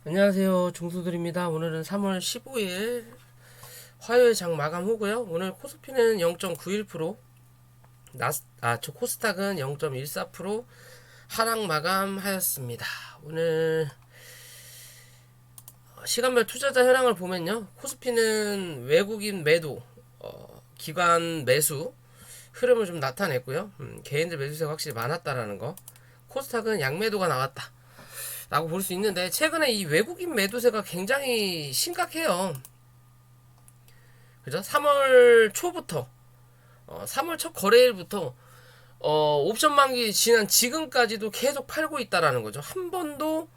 안녕하세요. 종수들입니다. 오늘은 3월 15일 화요일 장 마감 후고요. 오늘 코스피는 0.91%, 코스닥은 0.14% 하락 마감하였습니다. 오늘 시간별 투자자 현황을 보면요. 코스피는 외국인 매도, 기관 매수 흐름을 좀 나타냈고요. 개인들 매수세가 확실히 많았다라는 거. 코스닥은 양매도가 나왔다 라고 볼 수 있는데, 최근에 이 외국인 매도세가 굉장히 심각해요. 그죠? 3월 초부터 3월 첫 거래일부터 옵션 만기 지난 지금까지도 계속 팔고 있다라는 거죠. 한 번도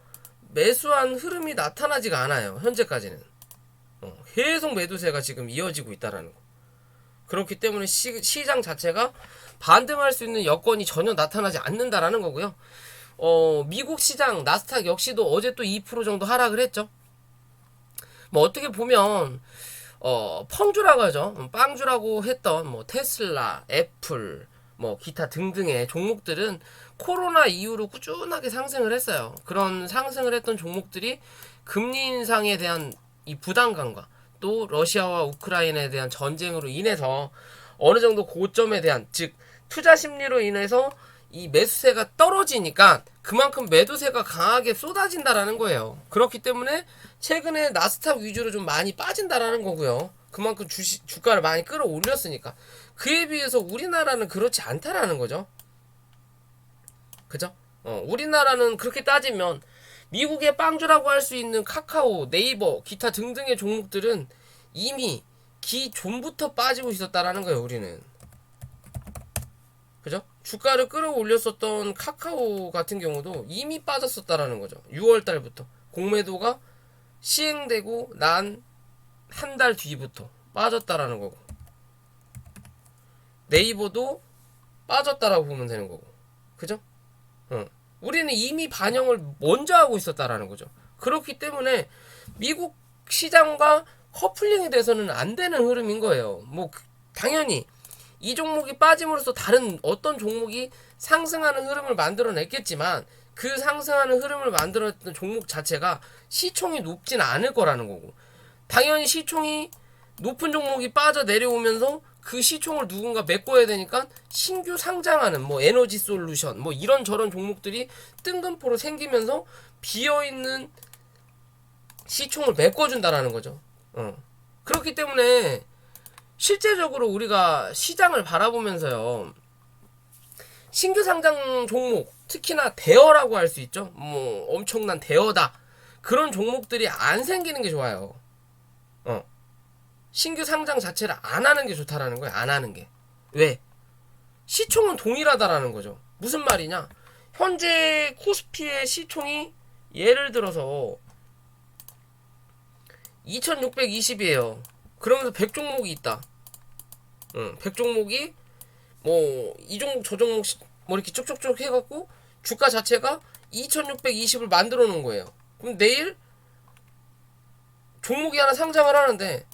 매수한 흐름이 나타나지가 않아요. 현재까지는 계속 매도세가 지금 이어지고 있다라는 거. 그렇기 때문에 시장 자체가 반등할 수 있는 여건이 전혀 나타나지 않는다라는 거고요. 미국 시장 나스닥 역시도 어제 또 2% 정도 하락을 했죠. 뭐 어떻게 보면 펑주라고 하죠. 빵주라고 했던 뭐 테슬라, 애플, 뭐 기타 등등의 종목들은 코로나 이후로 꾸준하게 상승을 했어요. 그런 상승을 했던 종목들이 금리 인상에 대한 이 부담감과 또 러시아와 우크라이나에 대한 전쟁으로 인해서 어느 정도 고점에 대한, 즉 투자 심리로 인해서 이 매수세가 떨어지니까 그만큼 매도세가 강하게 쏟아진다라는 거예요. 그렇기 때문에 최근에 나스닥 위주로 좀 많이 빠진다라는 거고요. 그만큼 주가를 많이 끌어올렸으니까. 그에 비해서 우리나라는 그렇지 않다라는 거죠. 그죠? 우리나라는 그렇게 따지면 미국의 빵주라고 할 수 있는 카카오, 네이버, 기타 등등의 종목들은 이미 기존부터 빠지고 있었다라는 거예요. 우리는. 그죠? 주가를 끌어올렸었던 카카오 같은 경우도 이미 빠졌었다라는 거죠. 6월 달부터 공매도가 시행되고 난 한 달 뒤부터 빠졌다라는 거고, 네이버도 빠졌다라고 보면 되는 거고, 그죠? 우리는 이미 반영을 먼저 하고 있었다라는 거죠. 그렇기 때문에 미국 시장과 커플링이 돼서는 안 되는 흐름인 거예요. 뭐 당연히 이 종목이 빠짐으로써 다른 어떤 종목이 상승하는 흐름을 만들어냈겠지만, 그 상승하는 흐름을 만들었던 종목 자체가 시총이 높진 않을 거라는 거고, 당연히 시총이 높은 종목이 빠져 내려오면서 그 시총을 누군가 메꿔야 되니까 신규 상장하는 뭐 에너지 솔루션 뭐 이런저런 종목들이 뜬금포로 생기면서 비어있는 시총을 메꿔준다라는 거죠. 그렇기 때문에 실제적으로 우리가 시장을 바라보면서요, 신규 상장 종목, 특히나 대어라고 할 수 있죠. 뭐 엄청난 대어다, 그런 종목들이 안 생기는 게 좋아요. 신규 상장 자체를 안 하는 게 좋다라는 거예요. 안 하는 게. 왜? 시총은 동일하다라는 거죠. 무슨 말이냐? 현재 코스피의 시총이 예를 들어서 2620이에요. 그러면서 100종목이 있다. 100종목이 뭐 이 종목 저 종목 뭐 이렇게 쭉쭉쭉 해갖고 주가 자체가 2620을 만들어 놓은 거예요. 그럼 내일 종목이 하나 상장을 하는데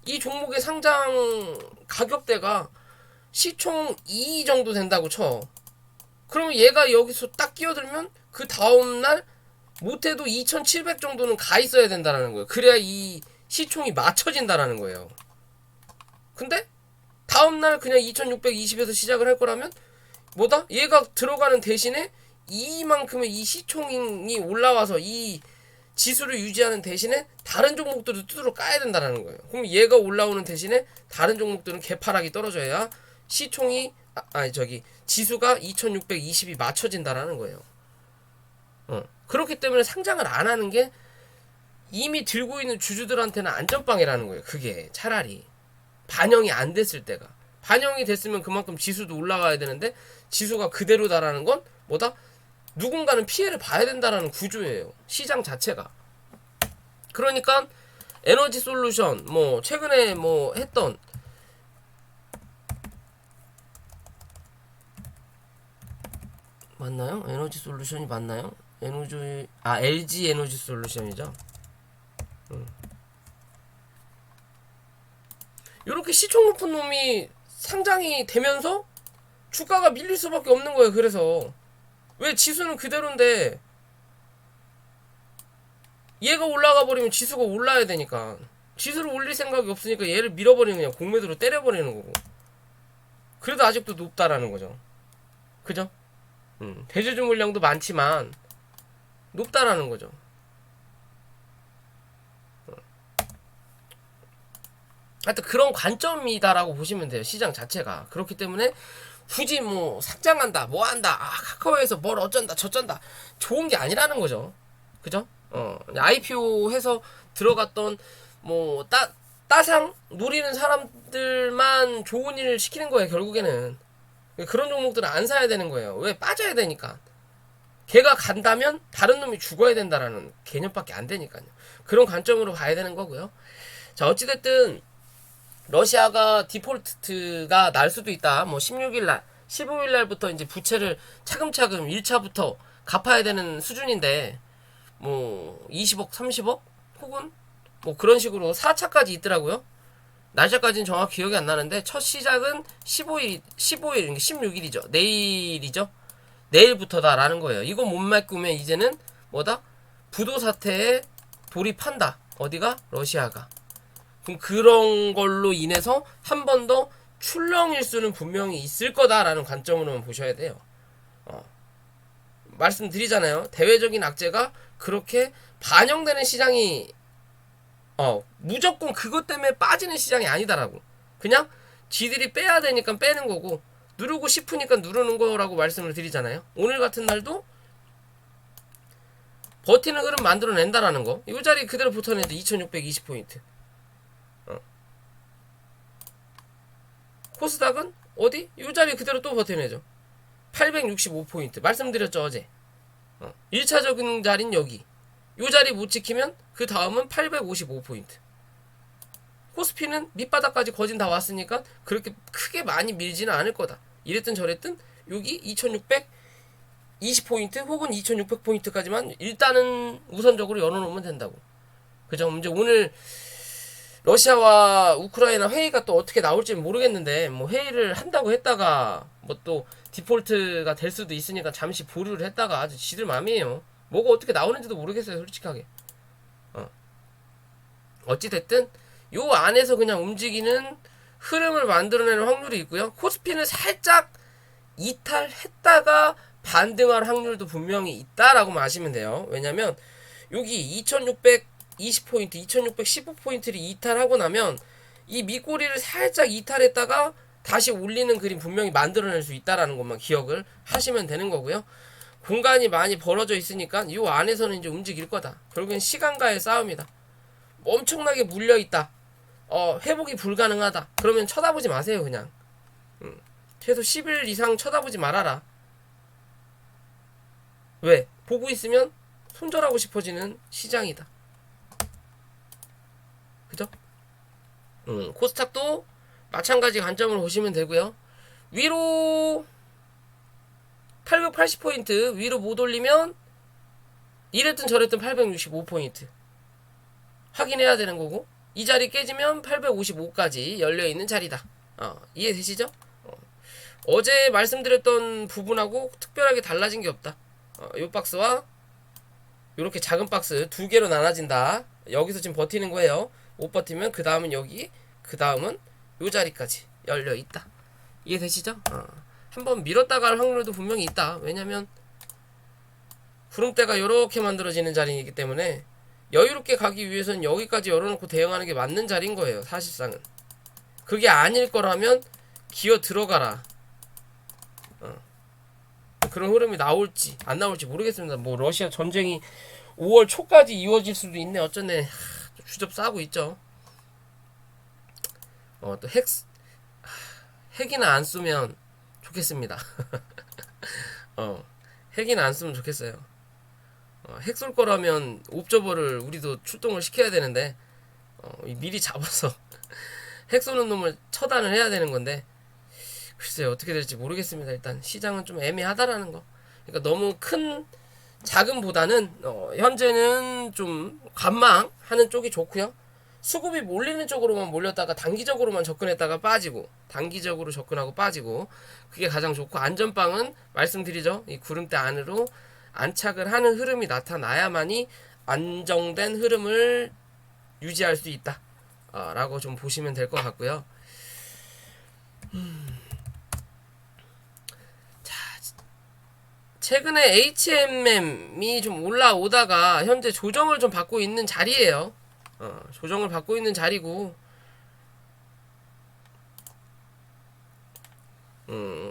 이 종목의 상장 가격대가 시총 2 정도 된다고 쳐. 그러면 얘가 여기서 딱 끼어들면 그 다음날 못해도 2700 정도는 가 있어야 된다는 거예요. 그래야 이 시총이 맞춰진다라는 거예요. 근데 다음날 그냥 2620에서 시작을 할 거라면 뭐다? 얘가 들어가는 대신에 이만큼의 이 시총이 올라와서 이 지수를 유지하는 대신에 다른 종목들도 두드러 까야 된다는 거예요. 그럼 얘가 올라오는 대신에 다른 종목들은 개파락이 떨어져야 시총이 지수가 2620이 맞춰진다라는 거예요. 그렇기 때문에 상장을 안 하는 게 이미 들고 있는 주주들한테는 안전빵이라는 거예요. 그게 차라리 반영이 안 됐을 때가, 반영이 됐으면 그만큼 지수도 올라가야 되는데 지수가 그대로다라는 건 뭐다? 누군가는 피해를 봐야 된다라는 구조예요. 시장 자체가. 그러니까 에너지 솔루션 뭐 최근에 뭐 했던 맞나요? 에너지 솔루션이 맞나요? LG 에너지 솔루션이죠. 이렇게 시총 높은 놈이 상장이 되면서 주가가 밀릴 수밖에 없는 거예요. 그래서 왜 지수는 그대로인데 얘가 올라가 버리면 지수가 올라야 되니까 지수를 올릴 생각이 없으니까 얘를 밀어버리는 그냥 공매도로 때려버리는 거고. 그래도 아직도 높다라는 거죠. 그죠? 대주주 물량도 많지만 높다라는 거죠. 하여튼 그런 관점이다라고 보시면 돼요. 시장 자체가. 그렇기 때문에 굳이 뭐 상장한다 뭐 한다 카카오에서 뭘 어쩐다 저쩐다 좋은 게 아니라는 거죠. 그죠? IPO 해서 들어갔던 뭐 따상 노리는 사람들만 좋은 일을 시키는 거예요. 결국에는 그런 종목들은 안 사야 되는 거예요. 왜? 빠져야 되니까. 걔가 간다면 다른 놈이 죽어야 된다라는 개념밖에 안 되니까요. 그런 관점으로 봐야 되는 거고요. 자, 어찌됐든 러시아가 디폴트가 날 수도 있다. 뭐 16일 날, 15일 날부터 이제 부채를 차근차근 1차부터 갚아야 되는 수준인데 뭐 20억, 30억 혹은 뭐 그런 식으로 4차까지 있더라고요. 날짜까지는 정확히 기억이 안 나는데 첫 시작은 15일, 16일이죠. 내일이죠. 내일부터다라는 거예요. 이거 못 메꾸면 이제는 뭐다? 부도 사태에 돌입한다. 어디가? 러시아가. 그럼 그런 걸로 인해서 한 번 더 출렁일 수는 분명히 있을 거다라는 관점으로만 보셔야 돼요. 말씀드리잖아요. 대외적인 악재가 그렇게 반영되는 시장이 무조건 그것 때문에 빠지는 시장이 아니다라고. 그냥 지들이 빼야 되니까 빼는 거고 누르고 싶으니까 누르는 거라고 말씀을 드리잖아요. 오늘 같은 날도 버티는 흐름 만들어낸다라는 거. 이 자리 그대로 붙어내도 2620포인트. 코스닥은 어디? 이 자리 그대로 또 버텨내죠. 865포인트. 말씀드렸죠 어제. 1차적인 자리는 여기. 이 자리 못 지키면 그 다음은 855포인트. 코스피는 밑바닥까지 거진 다 왔으니까 그렇게 크게 많이 밀지는 않을 거다. 이랬든 저랬든 여기 2620포인트 혹은 2600포인트까지만 일단은 우선적으로 열어놓으면 된다고. 그죠? 이제 오늘 러시아와 우크라이나 회의가 또 어떻게 나올지 모르겠는데 뭐 회의를 한다고 했다가 뭐 또 디폴트가 될 수도 있으니까 잠시 보류를 했다가 아주 지들 맘이에요. 뭐가 어떻게 나오는지도 모르겠어요 솔직하게. 어찌됐든 요 안에서 그냥 움직이는 흐름을 만들어내는 확률이 있고요. 코스피는 살짝 이탈했다가 반등할 확률도 분명히 있다라고 아시면 돼요. 왜냐면 여기 2620포인트, 2615포인트를 이탈하고 나면 이 밑꼬리를 살짝 이탈했다가 다시 올리는 그림 분명히 만들어낼 수 있다라는 것만 기억을 하시면 되는 거고요. 공간이 많이 벌어져 있으니까 이 안에서는 이제 움직일 거다. 결국엔 시간과의 싸움이다. 엄청나게 물려 있다. 회복이 불가능하다. 그러면 쳐다보지 마세요 그냥. 최소 10일 이상 쳐다보지 말아라. 왜? 보고 있으면 손절하고 싶어지는 시장이다. 그죠? 코스닥도 마찬가지 관점으로 보시면 되고요. 위로 880포인트 위로 못 올리면 이랬든 저랬든 865포인트 확인해야 되는 거고, 이 자리 깨지면 855까지 열려있는 자리다. 이해되시죠? 어제 말씀드렸던 부분하고 특별하게 달라진 게 없다. 요 박스와 요렇게 작은 박스 두 개로 나눠진다. 여기서 지금 버티는 거예요. 못 버티면 그 다음은 여기, 그 다음은 요 자리까지 열려있다. 이해되시죠? 한번 밀었다 갈 확률도 분명히 있다. 왜냐면 구름대가 요렇게 만들어지는 자리이기 때문에 여유롭게 가기 위해서는 여기까지 열어놓고 대응하는 게 맞는 자리인 거예요. 사실상은. 그게 아닐 거라면 기어 들어가라. 그런 흐름이 나올지 안 나올지 모르겠습니다. 뭐 러시아 전쟁이 5월 초까지 이어질 수도 있네. 어쩌네. 주접 싸고 있죠. 또 핵이나 안 쏘면 좋겠습니다. 핵이나 안 쏘면 좋겠어요. 핵 쏠 거라면 옵저버를 우리도 출동을 시켜야 되는데 미리 잡아서 핵 쏘는 놈을 처단을 해야 되는 건데 글쎄요 어떻게 될지 모르겠습니다. 일단 시장은 좀 애매하다라는 거. 그러니까 너무 큰 자금보다는 현재는 좀 관망하는 쪽이 좋고요. 수급이 몰리는 쪽으로만 몰렸다가 단기적으로만 접근했다가 빠지고, 단기적으로 접근하고 빠지고, 그게 가장 좋고, 안전빵은 말씀드리죠. 이 구름대 안으로 안착을 하는 흐름이 나타나야만이 안정된 흐름을 유지할 수 있다 라고 좀 보시면 될 것 같고요. 최근에 HMM이 좀 올라오다가 현재 조정을 좀 받고 있는 자리예요. 조정을 받고 있는 자리고,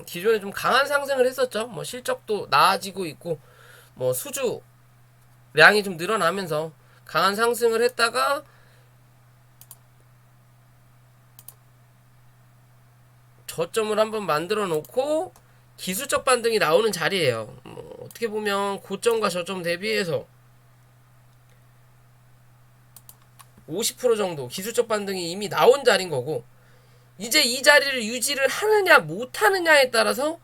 기존에 좀 강한 상승을 했었죠. 뭐 실적도 나아지고 있고, 뭐 수주량이 좀 늘어나면서 강한 상승을 했다가 저점을 한번 만들어 놓고 기술적 반등이 나오는 자리예요. 뭐 어떻게 보면 고점과 저점 대비해서 50% 정도 기술적 반등이 이미 나온 자리인 거고, 이제 이 자리를 유지를 하느냐 못하느냐에 따라서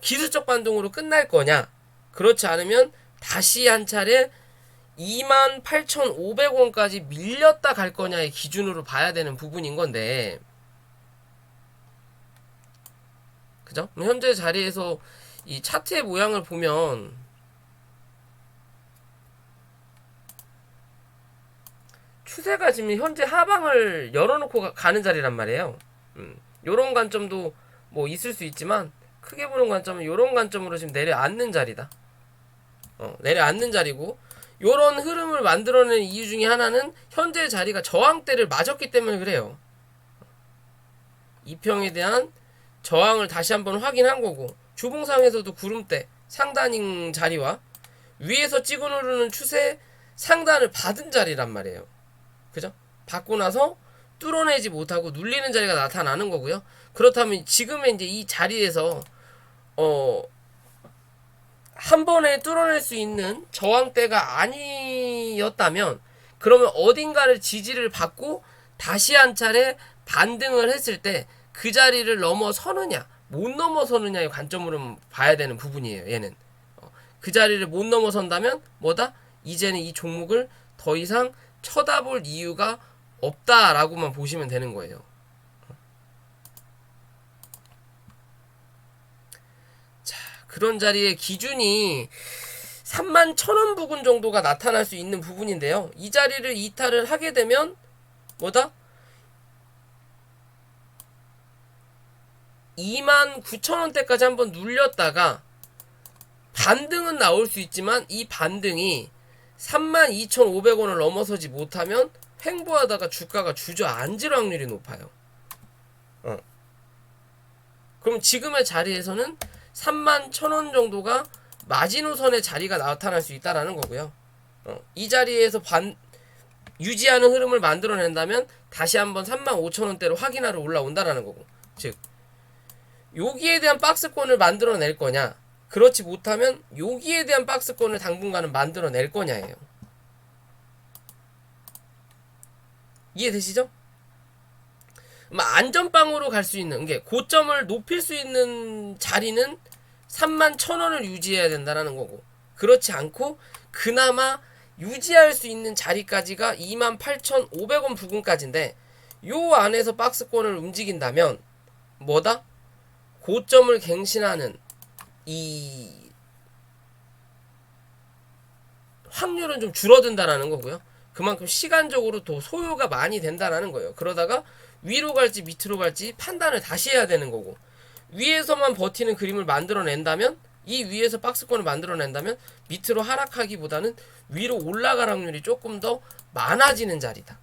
기술적 반등으로 끝날 거냐, 그렇지 않으면 다시 한 차례 28,500원까지 밀렸다 갈 거냐의 기준으로 봐야 되는 부분인 건데, 그죠? 현재 자리에서 이 차트의 모양을 보면 추세가 지금 현재 하방을 열어놓고 가는 자리란 말이에요. 요런 관점도 뭐 있을 수 있지만, 크게 보는 관점은 요런 관점으로 지금 내려앉는 자리다. 내려앉는 자리고, 요런 흐름을 만들어낸 이유 중에 하나는 현재 자리가 저항대를 맞았기 때문에 그래요. 이평에 대한 저항을 다시 한번 확인한 거고, 주봉상에서도 구름대 상단인 자리와 위에서 찍어 누르는 추세 상단을 받은 자리란 말이에요. 그죠? 받고 나서 뚫어내지 못하고 눌리는 자리가 나타나는 거고요. 그렇다면 지금의 이제 이 자리에서 한 번에 뚫어낼 수 있는 저항대가 아니었다면, 그러면 어딘가를 지지를 받고 다시 한 차례 반등을 했을 때 그 자리를 넘어서느냐 못 넘어서느냐의 관점으로 봐야 되는 부분이에요. 얘는 그 자리를 못 넘어선다면 뭐다? 이제는 이 종목을 더 이상 쳐다볼 이유가 없다라고만 보시면 되는 거예요. 자, 그런 자리의 기준이 31,000원 부근 정도가 나타날 수 있는 부분인데요. 이 자리를 이탈을 하게 되면 뭐다? 29,000원대까지 한번 눌렸다가 반등은 나올 수 있지만, 이 반등이 32,500원을 넘어서지 못하면 횡보하다가 주가가 주저앉을 확률이 높아요. 그럼 지금의 자리에서는 31,000원 정도가 마지노선의 자리가 나타날 수 있다라는 거고요. 이 자리에서 유지하는 흐름을 만들어낸다면 다시 한번 35,000원대로 확인하러 올라온다라는 거고, 즉 여기에 대한 박스권을 만들어낼 거냐, 그렇지 못하면 여기에 대한 박스권을 당분간은 만들어낼 거냐예요. 이해되시죠? 안전빵으로 갈 수 있는 게, 고점을 높일 수 있는 자리는 31,000원을 유지해야 된다는 거고, 그렇지 않고 그나마 유지할 수 있는 자리까지가 28,500원 부근까지인데, 요 안에서 박스권을 움직인다면 뭐다? 고점을 갱신하는 이 확률은 좀 줄어든다라는 거고요. 그만큼 시간적으로 더 소요가 많이 된다라는 거예요. 그러다가 위로 갈지 밑으로 갈지 판단을 다시 해야 되는 거고, 위에서만 버티는 그림을 만들어낸다면, 이 위에서 박스권을 만들어낸다면 밑으로 하락하기보다는 위로 올라갈 확률이 조금 더 많아지는 자리다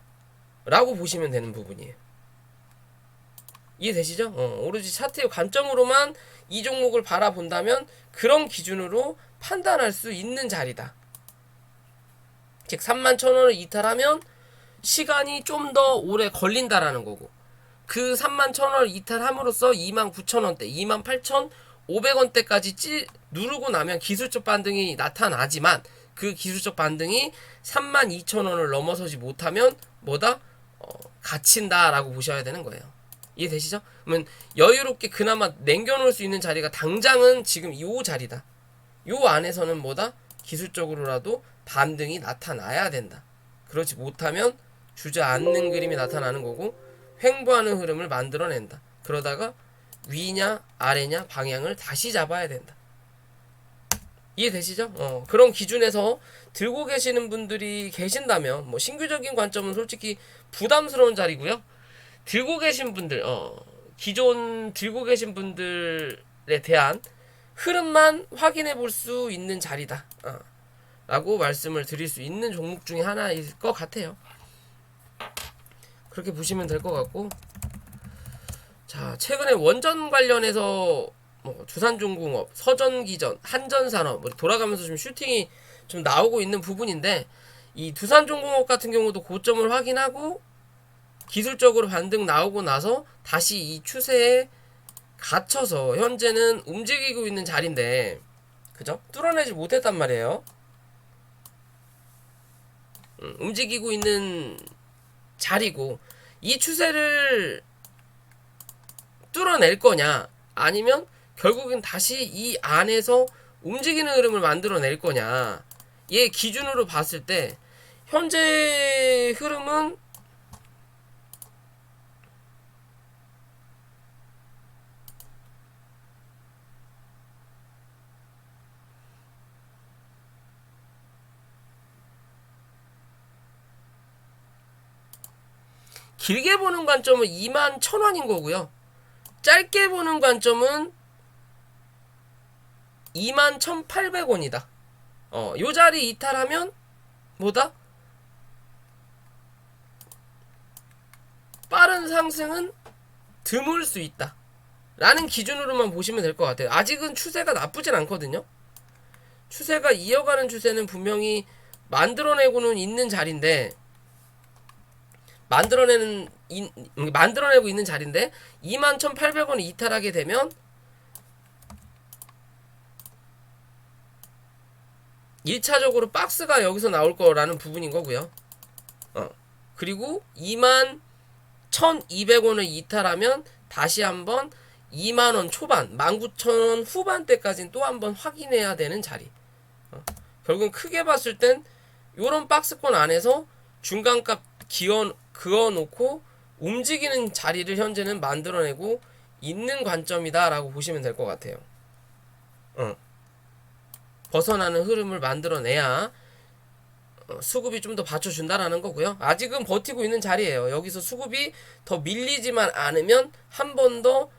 라고 보시면 되는 부분이에요. 이해되시죠? 오로지 차트의 관점으로만 이 종목을 바라본다면 그런 기준으로 판단할 수 있는 자리다. 즉 31,000원을 이탈하면 시간이 좀 더 오래 걸린다라는 거고, 그 31,000원을 이탈함으로써 29,000원대, 28,500원대까지 누르고 나면 기술적 반등이 나타나지만, 그 기술적 반등이 32,000원을 넘어서지 못하면 뭐다? 갇힌다라고 보셔야 되는 거예요. 이해되시죠? 그러면 여유롭게 그나마 남겨놓을 수 있는 자리가 당장은 지금 이 자리다. 요 안에서는 뭐다? 기술적으로라도 반등이 나타나야 된다. 그렇지 못하면 주저앉는 그림이 나타나는 거고, 횡보하는 흐름을 만들어낸다. 그러다가 위냐 아래냐 방향을 다시 잡아야 된다. 이해되시죠? 그런 기준에서 들고 계시는 분들이 계신다면 뭐 신규적인 관점은 솔직히 부담스러운 자리고요. 들고 계신 분들, 기존 들고 계신 분들에 대한 흐름만 확인해 볼 수 있는 자리다. 라고 말씀을 드릴 수 있는 종목 중에 하나일 것 같아요. 그렇게 보시면 될 것 같고, 자, 최근에 원전 관련해서 뭐 두산중공업, 서전기전, 한전산업 돌아가면서 좀 슈팅이 좀 나오고 있는 부분인데, 이 두산중공업 같은 경우도 고점을 확인하고 기술적으로 반등 나오고 나서 다시 이 추세에 갇혀서 현재는 움직이고 있는 자리인데, 그죠? 뚫어내지 못했단 말이에요. 움직이고 있는 자리고, 이 추세를 뚫어낼 거냐, 아니면 결국엔 다시 이 안에서 움직이는 흐름을 만들어낼 거냐, 얘 기준으로 봤을 때 현재 흐름은 길게 보는 관점은 21,000원인 거고요. 짧게 보는 관점은 21,800원이다. 요 자리 이탈하면 뭐다? 빠른 상승은 드물 수 있다. 라는 기준으로만 보시면 될 것 같아요. 아직은 추세가 나쁘진 않거든요. 추세가 이어가는 추세는 분명히 만들어내고는 있는 자리인데, 만들어내고 있는 자리인데 21,800원을 이탈하게 되면 1차적으로 박스가 여기서 나올 거라는 부분인 거고요. 그리고 21,200원을 이탈하면 다시 한번 2만원 초반, 19,000원 후반대까지는 또 한번 확인해야 되는 자리. 결국은 크게 봤을 땐 요런 박스권 안에서 중간값 그어놓고 움직이는 자리를 현재는 만들어내고 있는 관점이다 라고 보시면 될 것 같아요. 벗어나는 흐름을 만들어내야 수급이 좀 더 받쳐준다라는 거고요. 아직은 버티고 있는 자리예요. 여기서 수급이 더 밀리지만 않으면 한 번 더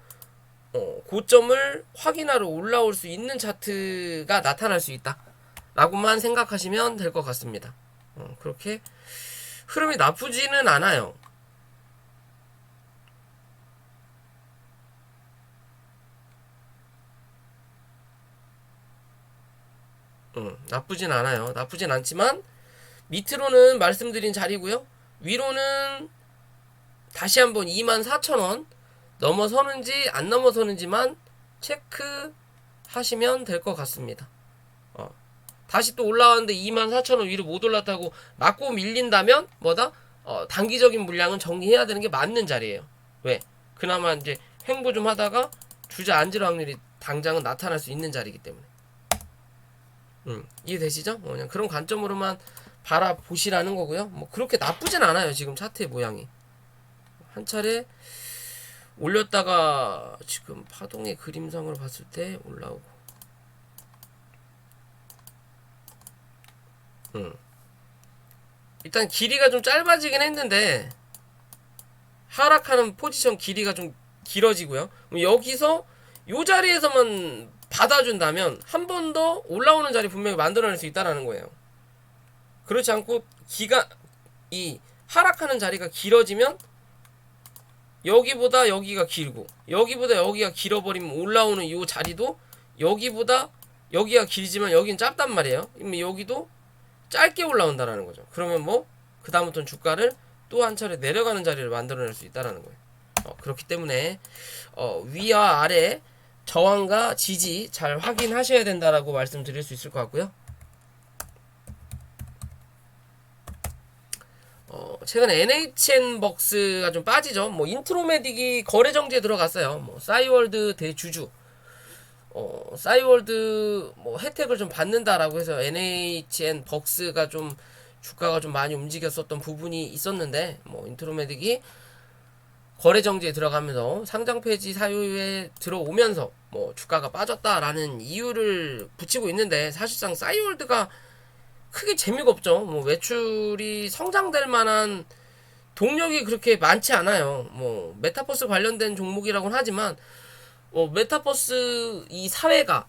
고점을 확인하러 올라올 수 있는 차트가 나타날 수 있다 라고만 생각하시면 될 것 같습니다. 그렇게 흐름이 나쁘지는 않아요. 나쁘진 않아요. 나쁘진 않지만 밑으로는 말씀드린 자리고요. 위로는 다시 한번 24,000원 넘어서는지 안 넘어서는지만 체크하시면 될 것 같습니다. 다시 또 올라왔는데 24,000원 위로 못 올랐다고 맞고 밀린다면 뭐다? 단기적인 물량은 정리해야 되는 게 맞는 자리예요. 왜? 그나마 이제 횡보 좀 하다가 주저앉을 확률이 당장은 나타날 수 있는 자리이기 때문에. 이해되시죠? 그냥 그런 관점으로만 바라보시라는 거고요. 뭐 그렇게 나쁘진 않아요. 지금 차트의 모양이. 한 차례 올렸다가 지금 파동의 그림상으로 봤을 때 올라오고. 일단 길이가 좀 짧아지긴 했는데 하락하는 포지션 길이가 좀 길어지고요. 여기서 요 자리에서만 받아준다면 한 번 더 올라오는 자리 분명히 만들어낼 수 있다는 거예요. 그렇지 않고 이 하락하는 자리가 길어지면 여기보다 여기가 길고 여기보다 여기가 길어버리면 올라오는 이 자리도 여기보다 여기가 길지만 여긴 짧단 말이에요. 여기도 짧게 올라온다라는 거죠. 그러면 뭐 그 다음부터는 주가를 또 한 차례 내려가는 자리를 만들어낼 수 있다라는 거예요. 그렇기 때문에 위와 아래 저항과 지지 잘 확인하셔야 된다라고 말씀드릴 수 있을 것 같고요. 최근에 NHN벅스가 좀 빠지죠. 뭐 인트로메딕이 거래 정지에 들어갔어요. 뭐 싸이월드 대주주, 싸이월드 뭐 혜택을 좀 받는다라고 해서 NHN벅스가 좀 주가가 좀 많이 움직였었던 부분이 있었는데, 뭐 인트로메딕이 거래 정지에 들어가면서 상장 폐지 사유에 들어오면서 뭐 주가가 빠졌다라는 이유를 붙이고 있는데, 사실상 싸이월드가 크게 재미가 없죠. 뭐 매출이 성장될 만한 동력이 그렇게 많지 않아요. 뭐 메타버스 관련된 종목이라고는 하지만 메타버스 이 사회가,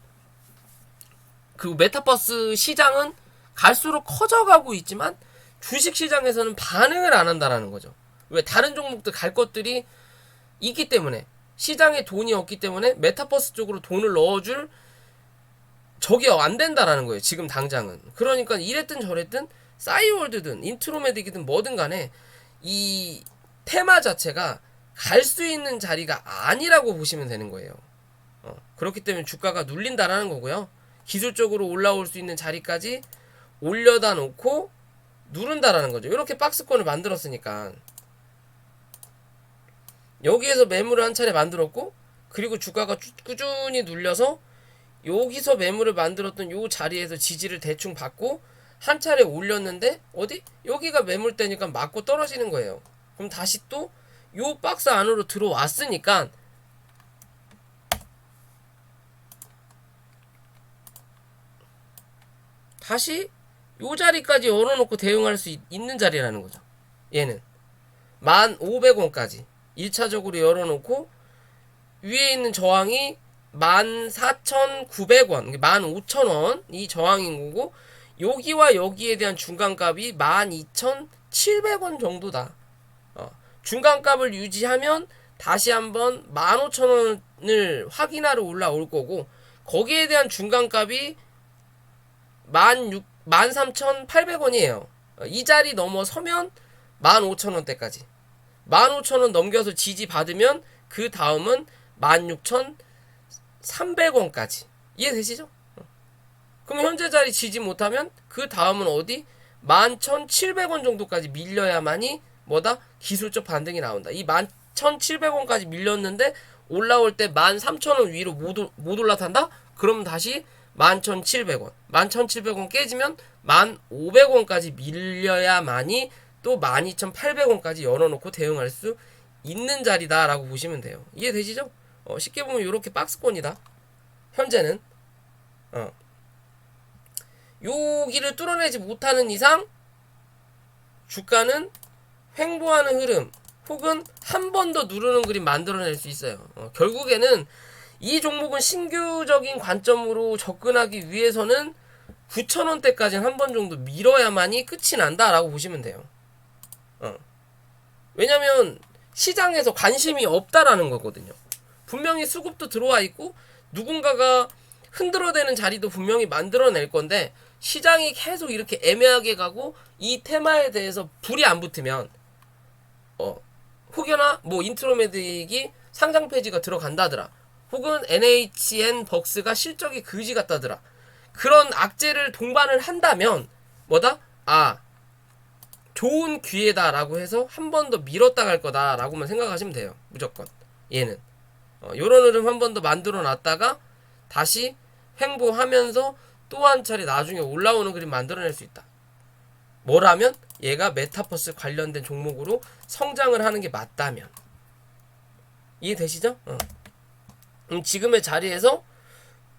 그 메타버스 시장은 갈수록 커져가고 있지만 주식 시장에서는 반응을 안 한다라는 거죠. 왜? 다른 종목들 갈 것들이 있기 때문에, 시장에 돈이 없기 때문에 메타버스 쪽으로 돈을 넣어줄 적이 안 된다라는 거예요. 지금 당장은. 그러니까 이랬든 저랬든 싸이월드든 인트로메딕이든 뭐든 간에 이 테마 자체가 갈 수 있는 자리가 아니라고 보시면 되는 거예요. 그렇기 때문에 주가가 눌린다라는 거고요. 기술적으로 올라올 수 있는 자리까지 올려다 놓고 누른다라는 거죠. 이렇게 박스권을 만들었으니까 여기에서 매물을 한 차례 만들었고, 그리고 주가가 꾸준히 눌려서 여기서 매물을 만들었던 요 자리에서 지지를 대충 받고 한 차례 올렸는데, 어디? 여기가 매물대니까 맞고 떨어지는 거예요. 그럼 다시 또 요 박스 안으로 들어왔으니까 다시 요 자리까지 열어놓고 대응할 수 있는 자리라는 거죠. 얘는 1,500원까지 1차적으로 열어놓고, 위에 있는 저항이 14,900원, 15,000원 이 저항인 거고, 여기와 여기에 대한 중간값이 12,700원 정도다. 중간값을 유지하면 다시 한번 15,000원을 확인하러 올라올 거고, 거기에 대한 중간값이 13,800원이에요. 이 자리 넘어서면 15,000원대까지. 15,000원 넘겨서 지지 받으면 그 다음은 16,300원까지. 이해되시죠? 그럼 현재 자리 지지 못하면 그 다음은 어디? 11,700원 정도까지 밀려야만이 뭐다? 기술적 반등이 나온다. 이 11,700원까지 밀렸는데 올라올 때 13,000원 위로 못 올라탄다? 그럼 다시 11,700원. 11,700원 깨지면 1,500원까지 밀려야만이 또 12,800원까지 열어놓고 대응할 수 있는 자리다라고 보시면 돼요. 이해되시죠? 쉽게 보면 이렇게 박스권이다. 현재는 여기를 뚫어내지 못하는 이상 주가는 횡보하는 흐름 혹은 한 번 더 누르는 그림 만들어낼 수 있어요. 결국에는 이 종목은 신규적인 관점으로 접근하기 위해서는 9,000원대까지는 한 번 정도 밀어야만이 끝이 난다라고 보시면 돼요. 왜냐면 시장에서 관심이 없다라는 거거든요. 분명히 수급도 들어와 있고 누군가가 흔들어대는 자리도 분명히 만들어낼 건데, 시장이 계속 이렇게 애매하게 가고 이 테마에 대해서 불이 안 붙으면 혹여나 뭐 인트로메딕이 상장 폐지가 들어간다더라, 혹은 NHN 벅스가 실적이 그지 같다더라, 그런 악재를 동반을 한다면 뭐다? 좋은 기회다라고 해서 한 번 더 밀었다 갈 거다라고만 생각하시면 돼요. 무조건 얘는 요런 흐름 한 번 더 만들어 놨다가 다시 횡보하면서 또 한 차례 나중에 올라오는 그림 만들어낼 수 있다. 뭐라면 얘가 메타버스 관련된 종목으로 성장을 하는 게 맞다면. 이해되시죠? 지금의 자리에서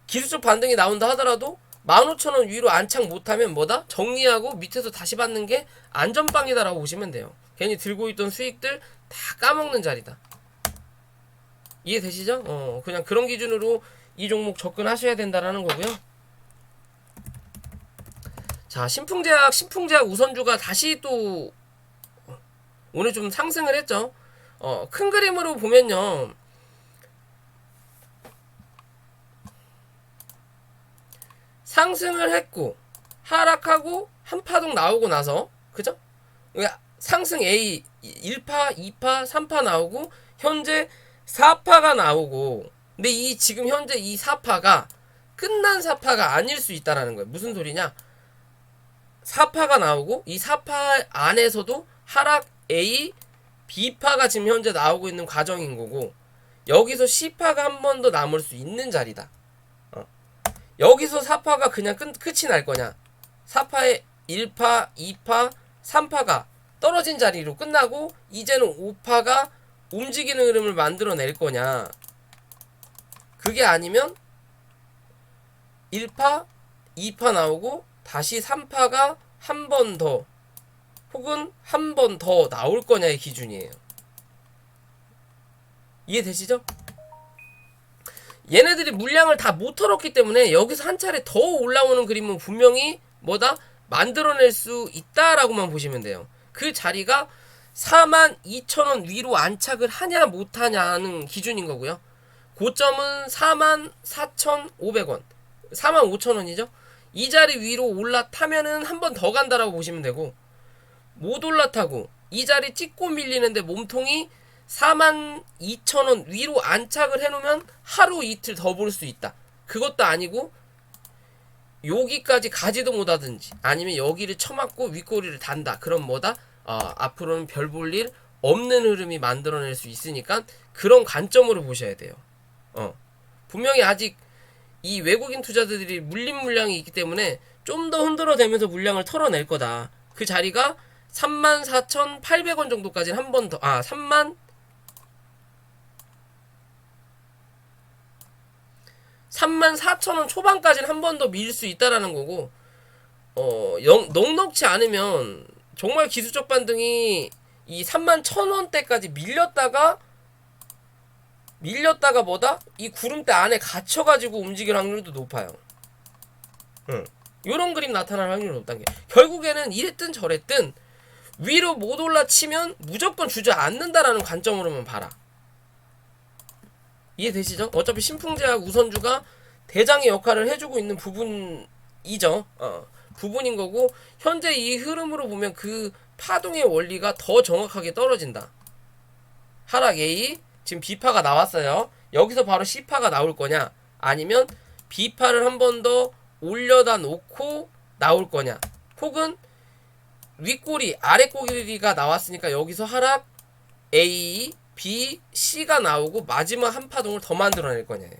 기술적 반등이 나온다 하더라도 15,000원 위로 안착 못하면 뭐다? 정리하고 밑에서 다시 받는 게 안전빵이다라고 보시면 돼요. 괜히 들고 있던 수익들 다 까먹는 자리다. 이해되시죠? 그냥 그런 기준으로 이 종목 접근하셔야 된다라는 거고요. 자, 신풍제약 우선주가 다시 또 오늘 좀 상승을 했죠. 큰 그림으로 보면요, 상승을 했고 하락하고 한 파동 나오고 나서, 그죠? 상승 A 1파, 2파, 3파 나오고 현재 4파가 나오고, 근데 이 지금 현재 이 4파가 끝난 4파가 아닐 수 있다라는 거예요. 무슨 소리냐? 4파가 나오고 이 4파 안에서도 하락 A, B파가 지금 현재 나오고 있는 과정인 거고, 여기서 C파가 한 번 더 남을 수 있는 자리다. 여기서 4파가 그냥 끝이 날 거냐? 4파에 1파, 2파, 3파가 떨어진 자리로 끝나고 이제는 5파가 움직이는 흐름을 만들어낼 거냐, 그게 아니면 1파, 2파 나오고 다시 3파가 한 번 더 혹은 한 번 더 나올 거냐의 기준이에요. 이해되시죠? 얘네들이 물량을 다 못 털었기 때문에 여기서 한 차례 더 올라오는 그림은 분명히 뭐다? 만들어낼 수 있다라고만 보시면 돼요. 그 자리가 42,000원 위로 안착을 하냐 못하냐는 기준인 거고요. 고점은 44,500원, 45,000원이죠. 이 자리 위로 올라타면은 한 번 더 간다라고 보시면 되고, 못 올라타고 이 자리 찍고 밀리는데 몸통이 42,000원 위로 안착을 해놓으면 하루 이틀 더 볼 수 있다. 그것도 아니고 여기까지 가지도 못하든지 아니면 여기를 쳐맞고 윗꼬리를 단다. 그럼 뭐다? 앞으로는 별 볼 일 없는 흐름이 만들어낼 수 있으니까 그런 관점으로 보셔야 돼요. 분명히 아직 이 외국인 투자자들이 물린 물량이 있기 때문에 좀 더 흔들어대면서 물량을 털어낼 거다. 그 자리가 34,800원 정도까지는 한 번 더, 34,000원 초반까지는 한 번 더 밀 수 있다라는 거고, 넉넉지 않으면 정말 기술적 반등이 이 31,000원대까지 밀렸다가 뭐다? 이 구름대 안에 갇혀가지고 움직일 확률도 높아요. 요런 그림 나타날 확률이 높다는 게, 결국에는 이랬든 저랬든 위로 못 올라치면 무조건 주저앉는다라는 관점으로만 봐라. 이해되시죠? 어차피 신풍제약 우선주가 대장의 역할을 해주고 있는 부분이죠. 부분인 거고, 현재 이 흐름으로 보면 그 파동의 원리가 더 정확하게 떨어진다. 하락 A, 지금 B파가 나왔어요. 여기서 바로 C파가 나올 거냐, 아니면 B파를 한 번 더 올려다 놓고 나올 거냐, 혹은 윗꼬리 아랫꼬리가 나왔으니까 여기서 하락 A, B, C가 나오고 마지막 한 파동을 더 만들어낼 거냐예요.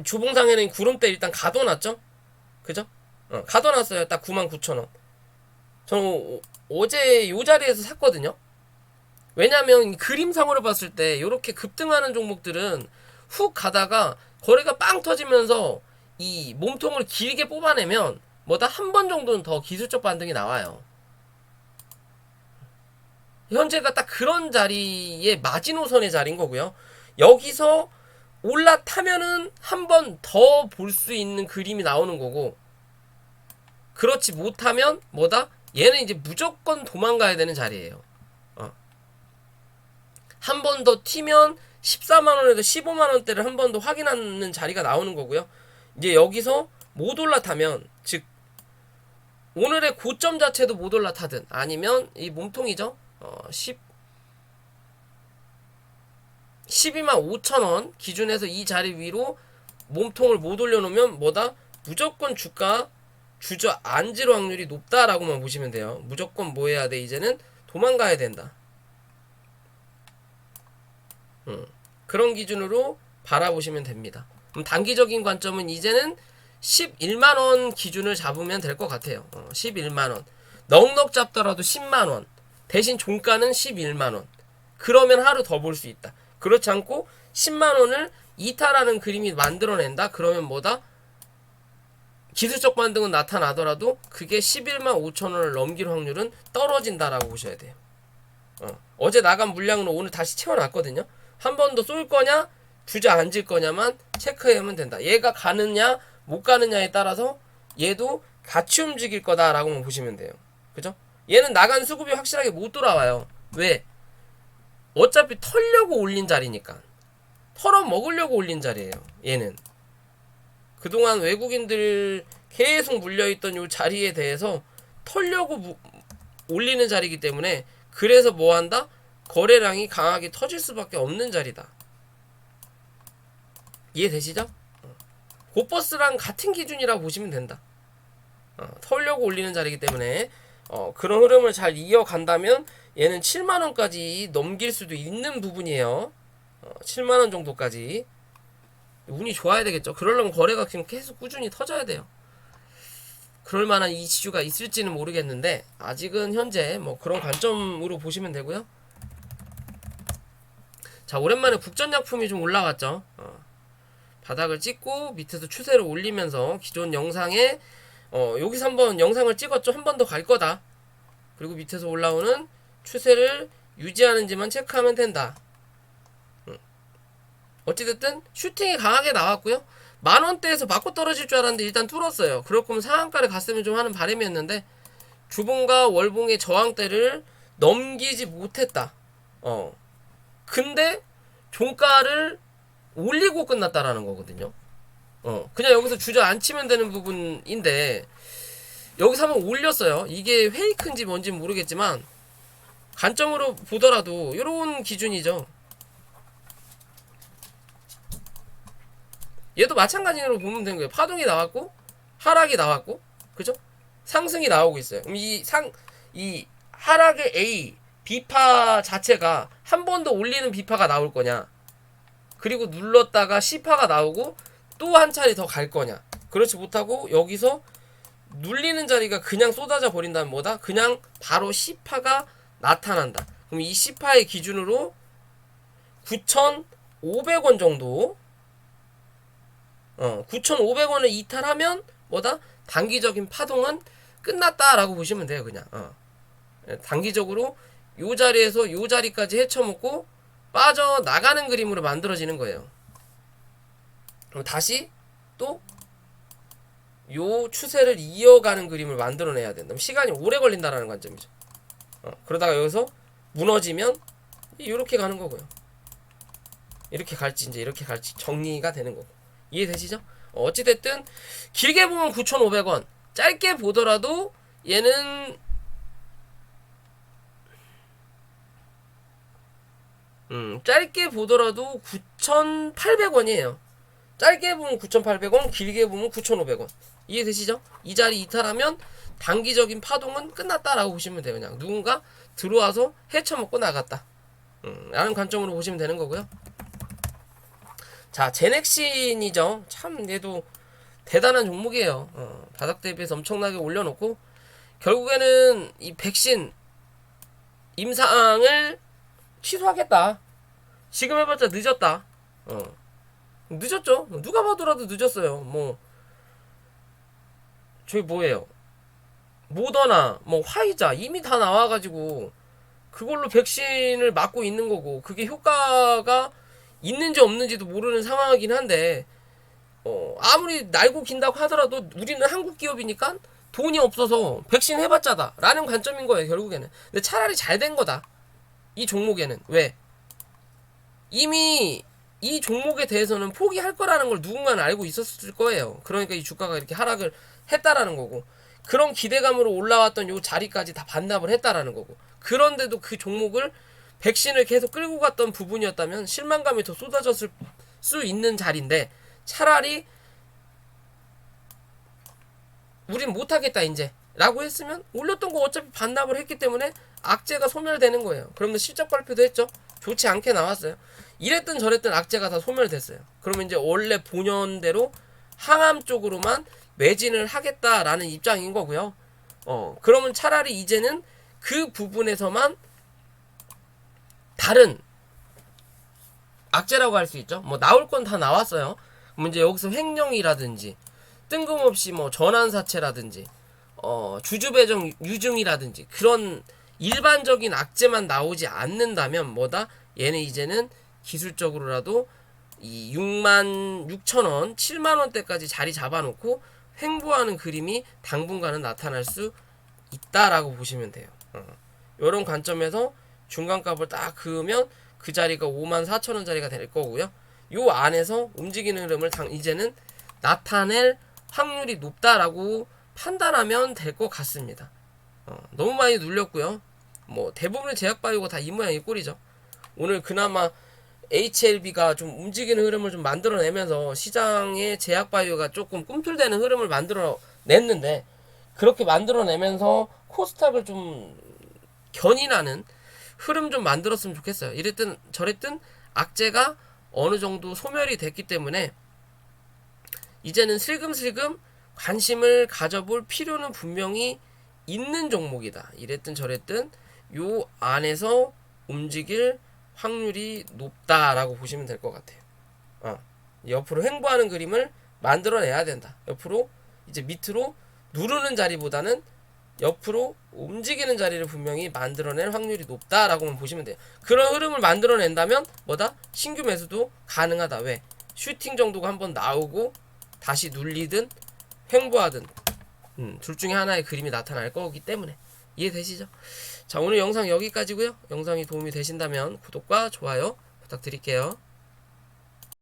주봉상에는 구름대 일단 가둬놨죠? 그죠? 가둬놨어요. 딱 99,000원. 저는 어제 요 자리에서 샀거든요. 왜냐면 그림상으로 봤을 때 이렇게 급등하는 종목들은 훅 가다가 거래가 빵 터지면서 이 몸통을 길게 뽑아내면 뭐다 한 번 정도는 더 기술적 반등이 나와요. 현재가 딱 그런 자리의 마지노선의 자리인 거고요. 여기서 올라타면은 한 번 더 볼 수 있는 그림이 나오는 거고, 그렇지 못하면 뭐다? 얘는 이제 무조건 도망가야 되는 자리예요. 한 번 더 튀면 14만원에서 15만원대를 한 번 더 확인하는 자리가 나오는 거고요. 이제 여기서 못 올라타면, 즉 오늘의 고점 자체도 못 올라타든 아니면 이 몸통이죠. 125,000원 기준에서 이 자리 위로 몸통을 못 올려놓으면 뭐다? 무조건 주가 주저앉을 확률이 높다라고만 보시면 돼요. 무조건 뭐 해야 돼? 이제는 도망가야 된다. 그런 기준으로 바라보시면 됩니다. 그럼 단기적인 관점은 이제는 11만원 기준을 잡으면 될 것 같아요. 11만원. 넉넉 잡더라도 10만원. 대신 종가는 11만원. 그러면 하루 더 볼 수 있다. 그렇지 않고 10만원을 이탈하는 그림이 만들어낸다? 그러면 뭐다? 기술적 반등은 나타나더라도 그게 11만 5천원을 넘길 확률은 떨어진다라고 보셔야 돼요. 어제 나간 물량으로 오늘 다시 채워놨거든요. 한 번 더 쏠 거냐 주저앉을 거냐만 체크하면 된다. 얘가 가느냐 못 가느냐에 따라서 얘도 같이 움직일 거다라고만 보시면 돼요. 그죠? 얘는 나간 수급이 확실하게 못 돌아와요. 왜? 어차피 털려고 올린 자리니까. 털어 먹으려고 올린 자리예요. 얘는 그동안 외국인들 계속 물려있던 이 자리에 대해서 털려고 올리는 자리이기 때문에, 그래서 뭐한다? 거래량이 강하게 터질 수밖에 없는 자리다. 이해되시죠? 고버스랑 같은 기준이라고 보시면 된다. 털려고 올리는 자리이기 때문에 그런 흐름을 잘 이어간다면 얘는 7만원까지 넘길 수도 있는 부분이에요. 7만원 정도까지. 운이 좋아야 되겠죠. 그러려면 거래가 지금 계속 꾸준히 터져야 돼요. 그럴 만한 이슈가 있을지는 모르겠는데 아직은 현재 뭐 그런 관점으로 보시면 되고요. 자, 오랜만에 국전약품이 좀 올라왔죠. 바닥을 찍고 밑에서 추세를 올리면서 기존 영상에 여기서 한번 영상을 찍었죠. 한 번 더 갈 거다. 그리고 밑에서 올라오는 추세를 유지하는지만 체크하면 된다. 어찌됐든 슈팅이 강하게 나왔고요. 만원대에서 맞고 떨어질 줄 알았는데 일단 뚫었어요. 그럴 거면 상한가를 갔으면 좀 하는 바람이었는데 주봉과 월봉의 저항대를 넘기지 못했다. 근데 종가를 올리고 끝났다라는 거거든요. 그냥 여기서 주저앉히면 되는 부분인데 여기서 한번 올렸어요. 이게 페이크인지 뭔지 모르겠지만 관점으로 보더라도 이런 기준이죠. 얘도 마찬가지로 보면 되는 거예요. 파동이 나왔고 하락이 나왔고 그죠? 상승이 나오고 있어요. 그럼 이 하락의 A B파 자체가 한 번 더 올리는 B파가 나올 거냐, 그리고 눌렀다가 C파가 나오고 또 한 차례 더 갈 거냐. 그렇지 못하고 여기서 눌리는 자리가 그냥 쏟아져 버린다면 뭐다? 그냥 바로 C파가 나타난다. 그럼 이 C파의 기준으로 9,500원 정도 9,500원을 이탈하면 뭐다? 단기적인 파동은 끝났다라고 보시면 돼요. 그냥 단기적으로 요 자리에서 요 자리까지 헤쳐먹고 빠져나가는 그림으로 만들어지는 거예요. 그럼 다시 또 요 추세를 이어가는 그림을 만들어내야 된다. 시간이 오래 걸린다라는 관점이죠. 그러다가 여기서 무너지면 이렇게 가는 거고요. 이렇게 갈지 이제 이렇게 갈지 정리가 되는 거고. 이해되시죠? 어찌됐든 길게 보면 9,500원, 짧게 보더라도 얘는 짧게 보더라도 9,800원이에요. 짧게 보면 9,800원, 길게 보면 9,500원. 이해되시죠? 이 자리 이탈하면 단기적인 파동은 끝났다라고 보시면 돼요. 그냥 누군가 들어와서 헤쳐먹고 나갔다. 라는 관점으로 보시면 되는 거고요. 자, 제넥신이죠. 참 얘도 대단한 종목이에요. 바닥 대비해서 엄청나게 올려놓고 결국에는 이 백신 임상을 취소하겠다. 지금 해봤자 늦었다. 늦었죠. 누가 봐더라도 늦었어요. 뭐 저기 뭐예요? 모더나, 뭐 화이자 이미 다 나와가지고 그걸로 백신을 맞고 있는 거고 그게 효과가 있는지 없는지도 모르는 상황이긴 한데 아무리 날고 긴다고 하더라도 우리는 한국 기업이니까 돈이 없어서 백신 해봤자다 라는 관점인 거예요. 결국에는. 근데 차라리 잘 된 거다. 이 종목에는. 왜? 이미 이 종목에 대해서는 포기할 거라는 걸 누군가는 알고 있었을 거예요. 그러니까 이 주가가 이렇게 하락을 했다라는 거고, 그런 기대감으로 올라왔던 요 자리까지 다 반납을 했다라는 거고, 그런데도 그 종목을 백신을 계속 끌고 갔던 부분이었다면 실망감이 더 쏟아졌을 수 있는 자리인데 차라리 우린 못하겠다 이제 라고 했으면 올렸던 거 어차피 반납을 했기 때문에 악재가 소멸되는 거예요. 그러면 실적 발표도 했죠. 좋지 않게 나왔어요. 이랬든 저랬든 악재가 다 소멸됐어요. 그러면 이제 원래 본연대로 항암 쪽으로만 매진을 하겠다라는 입장인 거고요. 그러면 차라리 이제는 그 부분에서만 다른 악재라고 할 수 있죠. 뭐 나올 건 다 나왔어요. 그럼 이제 여기서 횡령이라든지 뜬금없이 뭐 전환사채라든지 주주배정 유증이라든지 그런 일반적인 악재만 나오지 않는다면 뭐다? 얘는 이제는 기술적으로라도 이 66,000원, 7만원대까지 자리 잡아놓고 횡보하는 그림이 당분간은 나타날 수 있다라고 보시면 돼요. 이런 관점에서 중간값을 딱 그으면 그 자리가 54,000원짜리가 될 거고요. 요 안에서 움직이는 흐름을 이제는 나타낼 확률이 높다라고 판단하면 될 것 같습니다. 너무 많이 눌렸고요. 뭐 대부분의 제약바이오가 다 이 모양 이 꼴이죠. 오늘 그나마 HLB가 좀 움직이는 흐름을 좀 만들어내면서 시장의 제약바이오가 조금 꿈틀대는 흐름을 만들어냈는데, 그렇게 만들어내면서 코스닥을 좀 견인하는 흐름 좀 만들었으면 좋겠어요. 이랬든 저랬든 악재가 어느 정도 소멸이 됐기 때문에 이제는 슬금슬금 관심을 가져볼 필요는 분명히 있는 종목이다. 이랬든 저랬든 요 안에서 움직일 확률이 높다라고 보시면 될 것 같아요. 옆으로 횡보하는 그림을 만들어내야 된다. 옆으로 이제 밑으로 누르는 자리보다는 옆으로 움직이는 자리를 분명히 만들어낼 확률이 높다라고만 보시면 돼요. 그런 흐름을 만들어낸다면 뭐다? 신규 매수도 가능하다. 왜? 슈팅 정도가 한번 나오고 다시 눌리든 횡보하든 둘 중에 하나의 그림이 나타날 거기 때문에. 이해되시죠? 자, 오늘 영상 여기까지고요. 영상이 도움이 되신다면 구독과 좋아요 부탁드릴게요.